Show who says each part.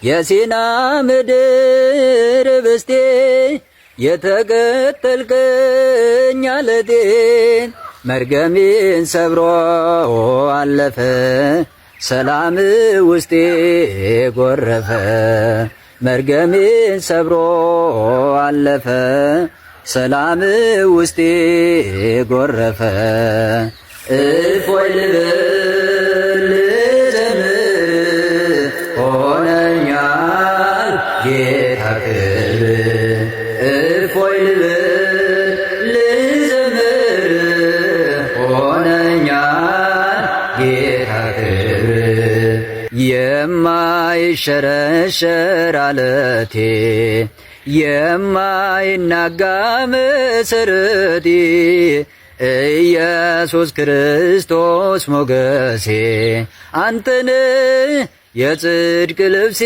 Speaker 1: የሲና ምድር ብስቴ የተከተልከኝ አለቴን መርገሜን ሰብሮ አለፈ ሰላም ውስጤ ጎረፈ መርገሜን ሰብሮ አለፈ ሰላም ውስጤ ጎረፈ እፎይ ልበል ልዘምር ሆነኛል ጌታ ክብር እፎይ ልበል ልዘምር ሆነኛል ጌታ ክብር የማይሸረሸር አለቴ የማይናጋ መሰረቴ ኢየሱስ ክርስቶስ ሞገሴ አንተነ የጽድቅ ልብሴ